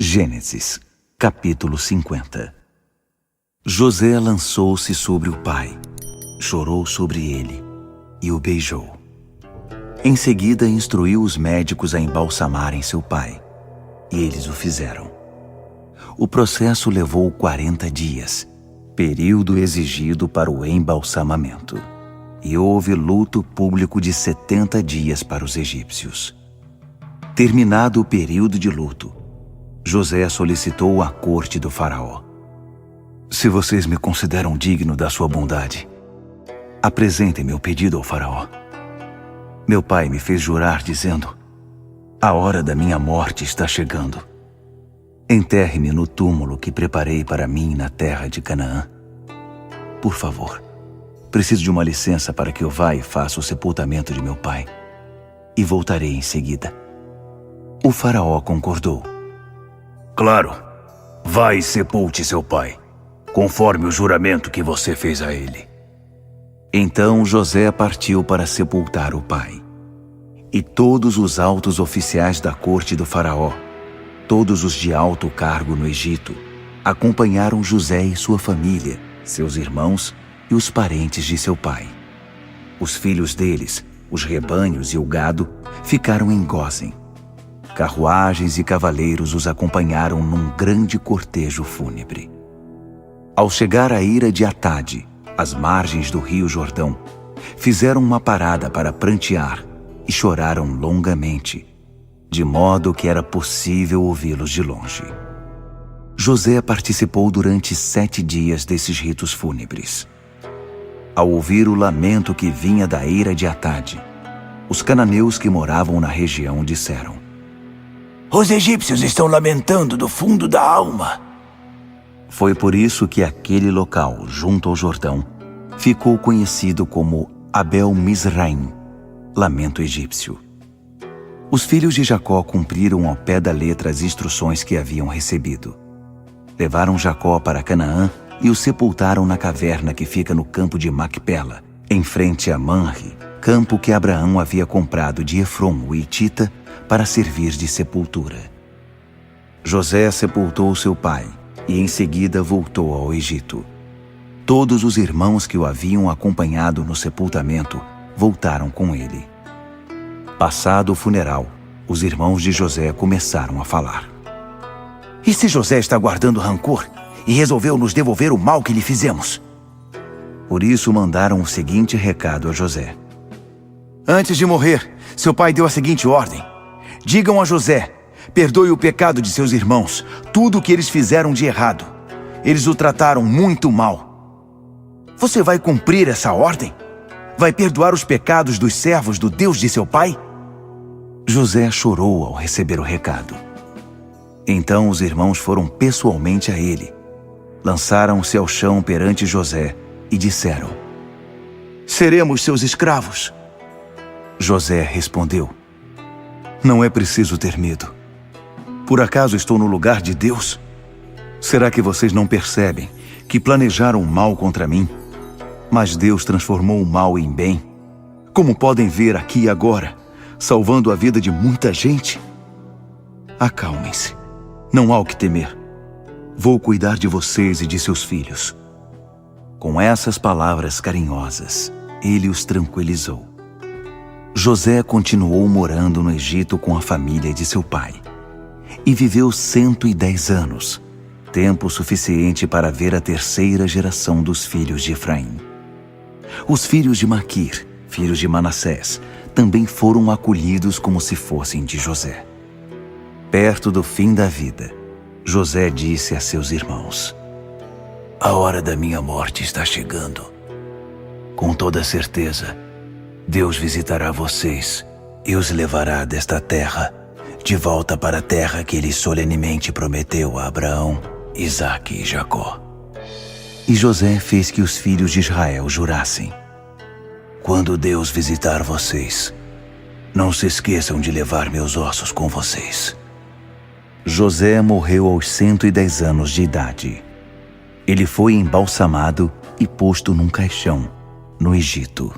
Gênesis, capítulo 50. José lançou-se sobre o pai, chorou sobre ele e o beijou. Em seguida instruiu os médicos a embalsamarem seu pai, e eles o fizeram. O processo levou 40 dias, período exigido para o embalsamamento, e houve luto público de 70 dias para os egípcios. Terminado o período de luto, José solicitou a corte do faraó. Se vocês me consideram digno da sua bondade, apresentem meu pedido ao faraó. Meu pai me fez jurar dizendo: a hora da minha morte está chegando. Enterre-me no túmulo que preparei para mim na terra de Canaã. Por favor, preciso de uma licença para que eu vá e faça o sepultamento de meu pai, e voltarei em seguida. O faraó concordou. Claro, vá e sepulte seu pai, conforme o juramento que você fez a ele. Então José partiu para sepultar o pai. E todos os altos oficiais da corte do faraó, todos os de alto cargo no Egito, acompanharam José e sua família, seus irmãos e os parentes de seu pai. Os filhos deles, os rebanhos e o gado, ficaram em Gósen. Carruagens e cavaleiros os acompanharam num grande cortejo fúnebre. Ao chegar à ira de Atade, às margens do rio Jordão, fizeram uma parada para prantear e choraram longamente, de modo que era possível ouvi-los de longe. José participou durante 7 dias desses ritos fúnebres. Ao ouvir o lamento que vinha da ira de Atade, os cananeus que moravam na região disseram: os egípcios estão lamentando do fundo da alma. Foi por isso que aquele local, junto ao Jordão, ficou conhecido como Abel Mizraim, lamento egípcio. Os filhos de Jacó cumpriram ao pé da letra as instruções que haviam recebido. Levaram Jacó para Canaã e o sepultaram na caverna que fica no campo de Macpela, em frente a Manre, campo que Abraão havia comprado de Efrom, o hitita, para servir de sepultura. José sepultou seu pai e em seguida voltou ao Egito. Todos os irmãos que o haviam acompanhado no sepultamento voltaram com ele. Passado o funeral, os irmãos de José começaram a falar. E se José está guardando rancor e resolveu nos devolver o mal que lhe fizemos? Por isso mandaram o seguinte recado a José. Antes de morrer, seu pai deu a seguinte ordem: digam a José, perdoe o pecado de seus irmãos, tudo o que eles fizeram de errado. Eles o trataram muito mal. Você vai cumprir essa ordem? Vai perdoar os pecados dos servos do Deus de seu pai? José chorou ao receber o recado. Então os irmãos foram pessoalmente a ele, lançaram-se ao chão perante José e disseram: seremos seus escravos. José respondeu: não é preciso ter medo. Por acaso estou no lugar de Deus? Será que vocês não percebem que planejaram mal contra mim, mas Deus transformou o mal em bem? Como podem ver aqui e agora, salvando a vida de muita gente? Acalmem-se, não há o que temer. Vou cuidar de vocês e de seus filhos. Com essas palavras carinhosas, ele os tranquilizou. José continuou morando no Egito com a família de seu pai e viveu 110 anos, tempo suficiente para ver a terceira geração dos filhos de Efraim. Os filhos de Maquir, filhos de Manassés, também foram acolhidos como se fossem de José. Perto do fim da vida, José disse a seus irmãos: a hora da minha morte está chegando. Com toda certeza, Deus visitará vocês e os levará desta terra de volta para a terra que ele solenemente prometeu a Abraão, Isaque e Jacó. E José fez que os filhos de Israel jurassem: quando Deus visitar vocês, não se esqueçam de levar meus ossos com vocês. José morreu aos 110 anos de idade. Ele foi embalsamado e posto num caixão, no Egito.